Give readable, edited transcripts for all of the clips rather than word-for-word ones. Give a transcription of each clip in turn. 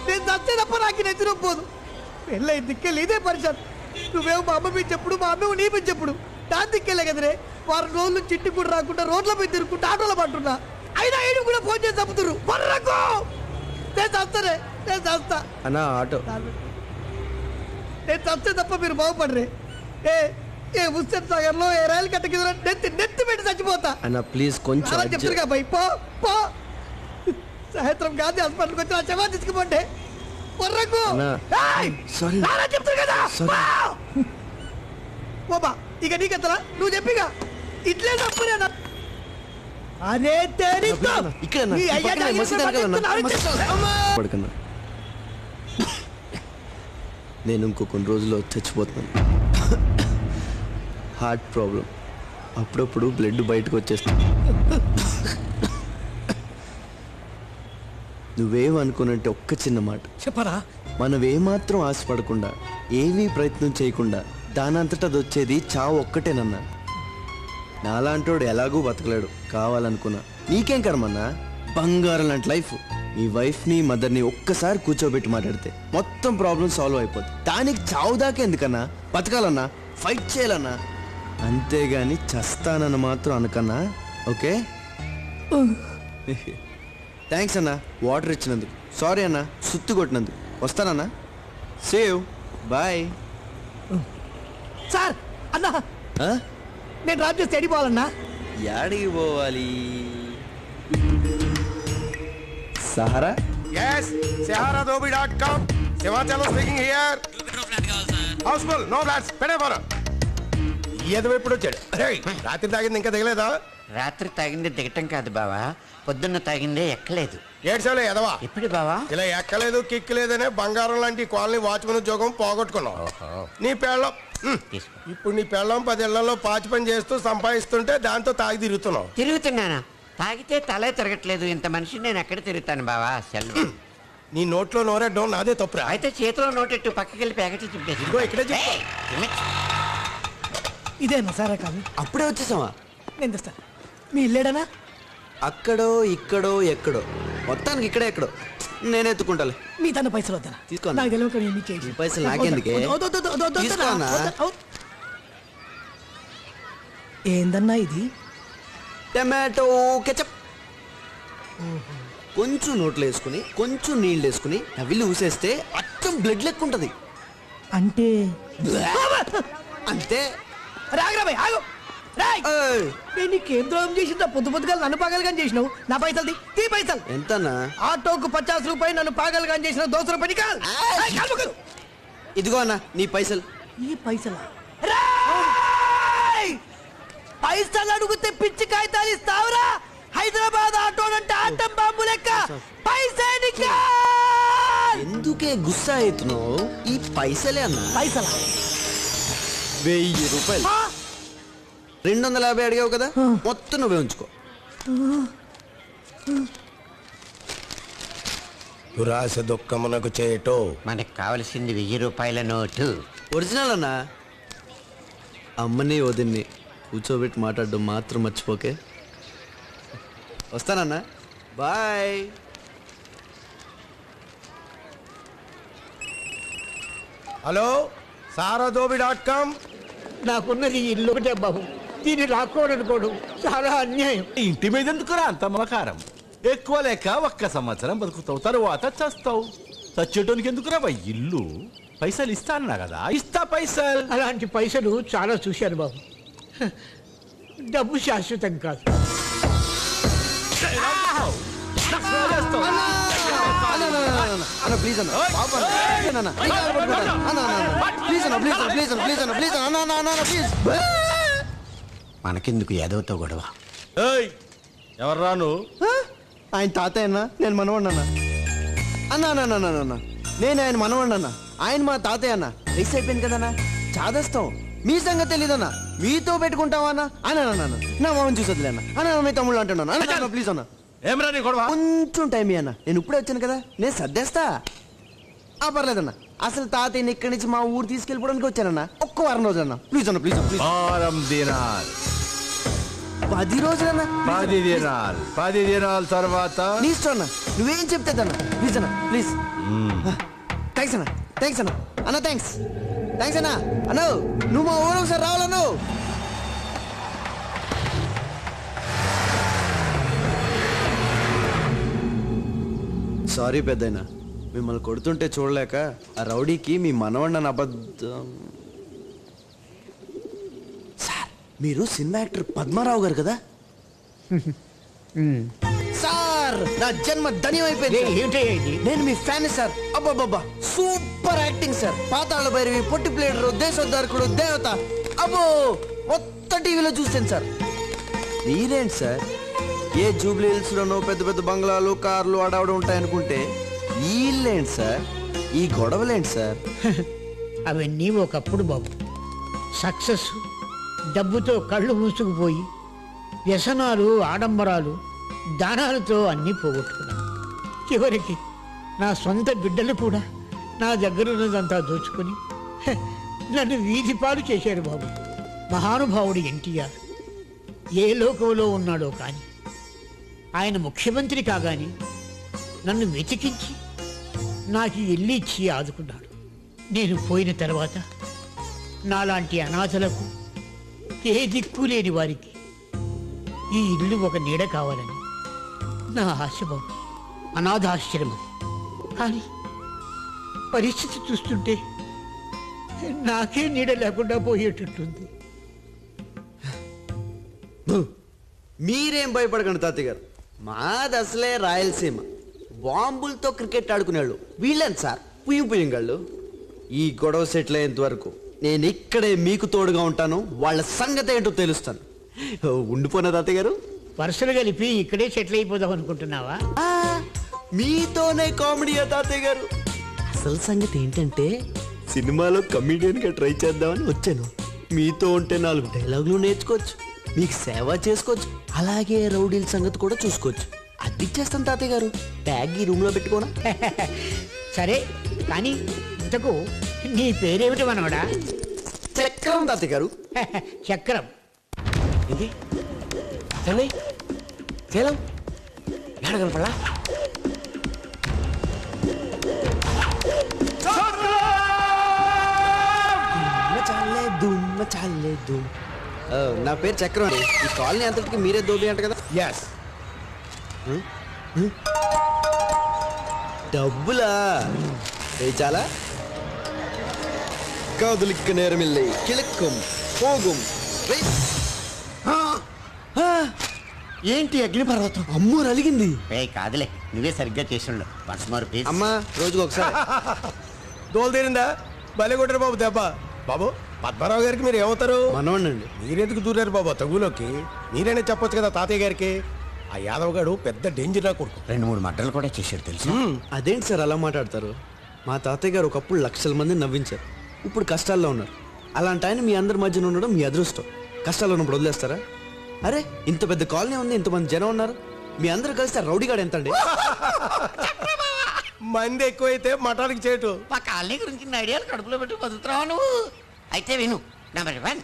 నేను చస్తే తప్ప నాకు నెత్తిన పోదు. పెళ్ళై దిక్కెళ్ళి ఇదే పరిచయం. నువ్వేమో మా అమ్మ మీద చెప్పుడు, మా అమ్మ నీ మీద చెప్పుడు. దాని దిక్కెళ్ళే కదరే. వారం రోజులు చిట్టి కూడా రాకుండా రోడ్ల మీద తిరుగుకుంటా ఆటోలో పట్టున్నా. అయినా ఐదు కూడా ఫోన్ చేసి చంపుతురు. బర్రకు నేను చస్తానే, నేను చస్తా అన్నా ఆటో. నేను చస్తే తప్ప మీరు బాగుపడరే. ఏ హుస్సేన్ సాగర్ లో ఏ రైలు కట్ట కింద నెత్తి పెట్టి చచ్చిపోతా అన్న ప్లీజ్ కొంచెం చెప్తురుగా బై. పో పో. సాయంత్రం గాంధీ హాస్పిటల్కి వచ్చి నా చెవా తీసుకుపోండి. బర్రకు చెప్తారు కదా. ఓబా ఇక నీకెత్తలా నువ్వు చెప్పిగా ఇట్లే తప్పునేనా. అరే పడకన్నా నేను ఇంకో కొన్ని రోజుల్లో చచ్చిపోతున్నాను. హార్ట్ ప్రాబ్లం, అప్పుడప్పుడు బ్లడ్ బయటకు వచ్చేస్తుంది. నువ్వేమనుకోనంటే ఒక్క చిన్న మాట చెప్పరా. మనం ఏమాత్రం ఆశపడకుండా ఏమీ ప్రయత్నం చేయకుండా దానంతట అది వచ్చేది చావు ఒక్కటేనన్నా. నాలాంటోడు ఎలాగూ బతకలేడు. కావాలనుకున్నా నీకేం కర్మన్నా. బంగారం లాంటి లైఫ్. మీ వైఫ్ని మదర్ని ఒక్కసారి కూర్చోబెట్టి మాట్లాడితే మొత్తం ప్రాబ్లం సాల్వ్ అయిపోతుంది. దానికి చావు దాకా ఎందుకన్నా. బతకాలన్నా, ఫైట్ చేయాలన్నా, అంతేగాని చస్తానన్న మాత్రం అనకన్నా. ఓకే థ్యాంక్స్ అన్నా వాటర్ ఇచ్చినందుకు. సారీ అన్నా సుత్తి కొట్టినందుకు. వస్తానన్నా. సేవ్ బాయ్. సార్ అన్నా నేను డ్రాప్ చేస్తే ఎడిపోవాలన్నా. యాడికి పోవాలి? Sahara? Yes, saharadobi.com. Sevachalo speaking here. Houseful, no flats. పెడే పోరా. ఏదో ఎప్పుడు వచ్చాడు. రాత్రి తాగింది ఇంకా దిగలేదా? రాత్రి తాగింది దిగటం కాదు బావా, పొద్దున్న తాగిందే ఎక్కలేదు. ఏడ్చావులే ఎదవా. ఎప్పుడు బావా? ఇలా ఎక్కలేదు కిక్ లేదనే బంగారం లాంటి కాలనీ వాచ్మెన్ ఉద్యోగం పోగొట్టుకున్నావు. నీ పెళ్ళం ఇప్పుడు నీ పెళ్ళం 10 ఏళ్లలో పాచి పని చేస్తూ సంపాదిస్తుంటే దాంతో తాగి తిరుగుతున్నావు. తిరుగుతున్నానా? తాగితే తలే తిరగట్లేదు. ఇంత మనిషి నేను ఎక్కడ తిరుగుతాను బావా? సెలవు. నీ నోట్లో నోరెడ్డం నాదే తప్పురా. అయితే చేతిలో నోటెట్టు పక్కకి వెళ్ళి ప్యాకెట్లు చింపేసి ఇక్కడే ఇదేనా సారా కాదు? అప్పుడే వచ్చేసావా? నేను తెస్తా. మీ ఇల్లేడనా? అక్కడో ఇక్కడో ఎక్కడో, మొత్తానికి ఇక్కడే ఎక్కడో. నేను ఎత్తుకుంటాలే. మీ తన పైసలు వద్దా? తీసుకో. నాకు తెలియక ఈ పైసలు నాకెందుకే? ఏందన్నా ఇది? Tomato ketchup. కొంచెం నోట్లు వేసుకుని కొంచెం నీళ్ళు వేసుకుని నవిల్లి ఊసేస్తే అచ్చం బ్లడ్ లెక్కుంటది. అంటే అంతే. రాగరాబాయ్ ఆగు. నేను నీకేం ద్రోహం చేసిందా? పొద్దుగా నన్ను పాగలుగా చేసినావు. నా పైసలు తీ పైసలు. ఎంతన్నా? ఆటోకు 50 రూపాయలు నన్ను పాగలుగా చేసిన 200 రూపాయలు కాదు. ఇదిగో అన్న నీ పైసలు. ఈ పైసలా? పైసలు అడుగుతే పిచ్చి కాగితాలు ఇస్తావురా? హైదరాబాద్ ఆటోనంటే ఆటం బాంబు లెక్క. పైసా ఎందుకే గుస్సా అవుతున్నావు? ఈ పైసలే అన్న. పైసలా? 1000 రూపాయలు. 250 అడిగావు కదా, మొత్తం నువ్వే ఉంచుకో. దురాశ దుఃఖమునకు చేయటో. మనకు కావలసింది 1000 రూపాయల నోటు. ఒరిజినల్ అన్నా. అమ్మని వదిన్ని కూర్చోబెట్టి మాట్లాడడం మాత్రం మర్చిపోకే. వస్తానన్నా. బాయ్. Hello saharadobi.com. నాకున్నది ఇల్లు ఒకటే బాబు. దీన్ని రాకూడనుకోవడం చాలా అన్యాయం. ఇంటి మీద ఎందుకురా అంత మమకారం? ఎక్కువ లేక 1 సంవత్సరం బతుకుతావు, తరువాత చస్తావు. చచ్చేటోనికి ఎందుకురా ఇల్లు? పైసలు ఇస్తా అన్నా కదా, ఇస్తా పైసలు. అలాంటి పైసలు చాలా చూశాను బాబు. డబ్బు శాశ్వతం కాదు. మనకెందుకు ఎదవతో గొడవ? ఎవర్రా నువ్వు? ఆయన తాతయ్య అన్నా, నేను మనవాడినా. అన్నా నేను ఆయన మనవాడినా. ఆయన మా తాతయ్య అన్న. రైస్ అయిపోయింది కదన్నా, చాదస్తాం. మీ సంగతి తెలీదన్నా. మీతో పెట్టుకుంటావా అన్న? అన్నా నా మామని చూసొద్దులే అన్న. అన్న మీ తమ్ముళ్ళు అంటున్నాను. అన్న ప్లీజ్ అన్న, ఏమరా నీ గొడవ? కొంచెం టైం అన్న. నేను ఇప్పుడే వచ్చాను కదా, నేను సర్దేస్తా. పర్లేదన్నా. అసలు తాతయ్యని ఇక్కడి నుంచి మా ఊరు తీసుకెళ్ళిపోవడానికి వచ్చానన్నా. ఒక్క వారం రోజు అన్న. ప్లీజ్ అన్న, ప్లీజ్. వారం దినాలు 10 రోజులన్నా 10 దినాల తర్వాత నీ ఇష్టం అన్న, నువ్వేం చెప్తే అన్న. ప్లీజ్ అన్న, ప్లీజ్. థ్యాంక్స్ అన్న, థ్యాంక్స్ అన్న. అన్న థ్యాంక్స్ అన్న. అన్న నువ్వు మా ఊరు ఒకసారి రావాలను. సారీ పెద్దయినా, మిమ్మల్ని కొడుతుంటే చూడలేక ఆ రౌడీకి మీ మనవಣ್ಣని అబద్ధం. సార్ మీరు సినిమా యాక్టర్ పద్మారావు గారు కదా? సార్ నా జన్మ ధన్యం అయిపోయింది. నేను మీ ఫ్యాన్ సార్. అబ్బాబ్బా super acting sir. Pathala Bhairavi, Potti Pleader, Desoddharakudu, Devatha, అబ్బో మొత్తం టీవీలో చూసాను సార్. మీరేంటి సార్ ఏ జూబ్లీ హిల్స్ లోనో పెద్ద పెద్ద బంగ్లాలు, కార్లు ఆడవడ ఉంటాయనుకుంటే ఈ ఇల్లేంటి సార్, ఈ గొడవలేంటి సార్? అవన్నీ ఒకప్పుడు బాబు. సక్సెస్ డబ్బుతో కళ్ళు మూసుకుపోయి వ్యసనాలు, ఆడంబరాలు, దానాలతో అన్నీ పోగొట్టుకున్నాను. చివరికి నా సొంత బిడ్డలు కూడా నా దగ్గర ఉన్నదంతా దోచుకొని నన్ను వీధి పాలు చేశారు బాబు. మహానుభావుడు ఎన్టీఆర్ ఏ లోకంలో ఉన్నాడో కానీ ఆయన ముఖ్యమంత్రి కాగానే నన్ను వెతికించి నాకు ఇల్లు ఇచ్చి ఆదుకున్నాడు. నేను పోయిన తర్వాత నాలాంటి అనాథలకు, ఏ దిక్కు లేని వారికి ఈ ఇల్లు ఒక నీడ కావాలని నా ఆశ బాబు. అనాథాశ్రమం. కానీ పరిస్థితి చూస్తుంటే నాకే నీడ లేకుండా పోయేటట్టుంది. మీరేం భయపడకండి తాతయ్య గారు, మాది అసలే రాయలసీమ. బాంబులతో క్రికెట్ ఆడుకునేవాళ్ళు వీళ్ళని సార్, పుయ్యంగాళ్ళు. ఈ గొడవ సెటిల్ అయ్యేంత వరకు నేను ఇక్కడే మీకు తోడుగా ఉంటాను. వాళ్ళ సంగతి ఏంటో తెలుస్తాను. ఉండిపోయిన తాతయ్య గారు. వరుసలు కలిపి ఇక్కడే సెటిల్ అయిపోదాం అనుకుంటున్నావా? మీతోనే కామెడీయా తాతయ్య గారు? అసలు సంగతి ఏంటంటే సినిమాలో కమిడియన్ గా ట్రై చేద్దామని వచ్చాను. మీతో ఉంటే 4 డైలాగులు నేర్చుకోవచ్చు, మీకు సేవ చేసుకోవచ్చు, అలాగే రౌడీల సంగతి కూడా చూసుకోవచ్చు. అది ఇచ్చేస్తాను తాతయ్య గారు. బ్యాగ్ ఈ రూమ్ లో పెట్టుకోనా? సరే కానీ ఇంతకు నీ పేరేమిటి మనవడా? చక్రం తాతయ్య గారు. చక్రం. ఇది చెన్నై సేలం ఏడగలపడా? నా పేరు చక్రం అండి. ఈ కాలనీ అంతటికి మీరే దోబి అంట కదా? ఎస్. డబ్బులా? చాలా కాదులిక్క నేరమిల్లై కిళక్కం పోగుం. ఏంటి అగ్నిపర్వతం? అమ్మో అలిగింది. కాదులే, నువ్వే సరిగ్గా చేసిండు. అమ్మా రోజుకు ఒకసారి. దోలు తీరిందా? భలే కొట్టారు బాబు దెబ్బ. బాబు పద్మారావు గారికి మీరు ఏమవుతారు? మనవాణ్ణండి. మీరెందుకు దూరారు బాబు తగులోకి? మీరైనా చెప్పొచ్చు కదా తాతయ్య గారికి. ఆ యాదవ్ గారు పెద్ద డేంజర్ నా కొడుకు. 2-3 మర్డర్లు కూడా చేశాడు తెలుసు. అదేంటి సార్ అలా మాట్లాడతారు? మా తాతయ్య గారు ఒకప్పుడు లక్షల మంది నవ్వించారు. ఇప్పుడు కష్టాల్లో ఉన్నారు. అలాంటి ఆయన మీ అందరి మధ్యన ఉండడం మీ అదృష్టం. కష్టాల్లో ఉన్నప్పుడు వదిలేస్తారా? అరే ఇంత పెద్ద కాలనీ ఉంది, ఇంతమంది జనం ఉన్నారు, మీ అందరూ కలిస్తే రౌడీగాడు ఎంత అండి? మంది ఎక్కువైతే మఠానికి చేటు. మా కాలనీ గురించి ఐడియాలు కడుపులో పెట్టి బతుకుతున్నావు నువ్వు. అయితే విను. నెంబర్ 1,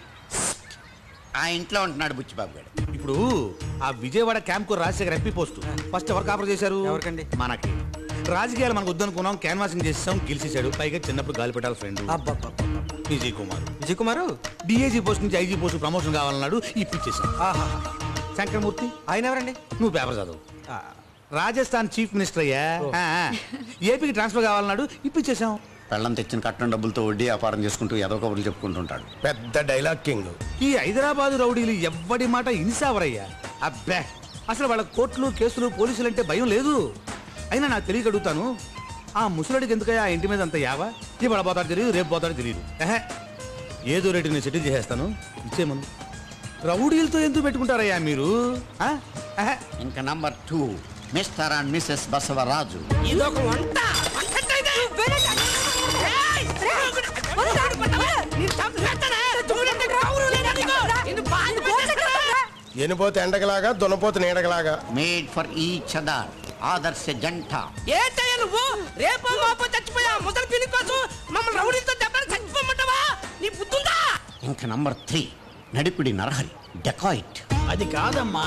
ఆ ఇంట్లో ఉంటున్నాడు బుచ్చిబాబు గారు. ఇప్పుడు ఆ విజయవాడ క్యాంప్ కు రాజశేఖర్ ఎంపీ పోస్ట్ ఫస్ట్ ఎవరు కాపర్ చేశారు? ఎవరికండి? మనకి. రాజకీయాలు మనకు వద్దనుకున్నాం, క్యాన్వాసింగ్ చేసాం, గెలిచేశాడు. పైగా చిన్నప్పుడు గాలి పెట్టాలి friend Vijay Kumar. DIG post నుంచి ఐజీ పోస్ట్ ప్రమోషన్ కావాలన్నాడు, ఇప్పించేసాం. శంకరమూర్తి ఆయన ఎవరండి? నువ్వు పేపర్ చదువు. రాజస్థాన్ చీఫ్ మినిస్టర్ అయ్యా. ఏపీకి ట్రాన్స్ఫర్ కావాలన్నాడు, ఇప్పించేసాం. పెళ్ళం తెచ్చిన కట్నం డబ్బులతో వడ్డీ వ్యాపారం చేసుకుంటూ ఏదో కబుర్లు చెప్పుకుంటుంటాడు. పెద్ద డైలాగ్ కింగ్. ఈ హైదరాబాద్ రౌడీలు ఎవ్వడి మాట ఇన్సావరయ్యా. అబ్బే అసలు వాళ్ళ కోర్టులు, కేసులు, పోలీసులు అంటే భయం లేదు. అయినా నాకు తెలియక అడుగుతాను, ఆ ముసలుడికి ఎందుకయ్యా ఆ ఇంటి మీద అంత యావా? ఇవాళ పోతాడు తెలియదు, రేపు పోతాడు తెలియదు. ఏదో రేటు నేను సెటిల్ చేసేస్తాను, ఇచ్చేమను. రౌడీలతో ఎందుకు పెట్టుకుంటారయ్యా మీరు? ఇంకా number 2, mister and missus Basavaraju. ఇదొక వంట. ఎనిపోతే ఎండగలాగా, దున్నపోతే నీడగలాగా. మేడ్ ఫర్ ఈచ్ అదర్, ఆదర్శ జంట. ఏంటయ్యా నువ్వు? రేపో మాపో చచ్చిపోయా ముసలి పిల్లి కోసం మమ్మల్ని రౌడీలతో దెబ్బలు చచ్చిపోమంటావా? నీ బుద్ధుందా? ఇంకా నంబర్ 3, నడిపిడి నరహరి, డెకాయిట్. అది కాదమ్మా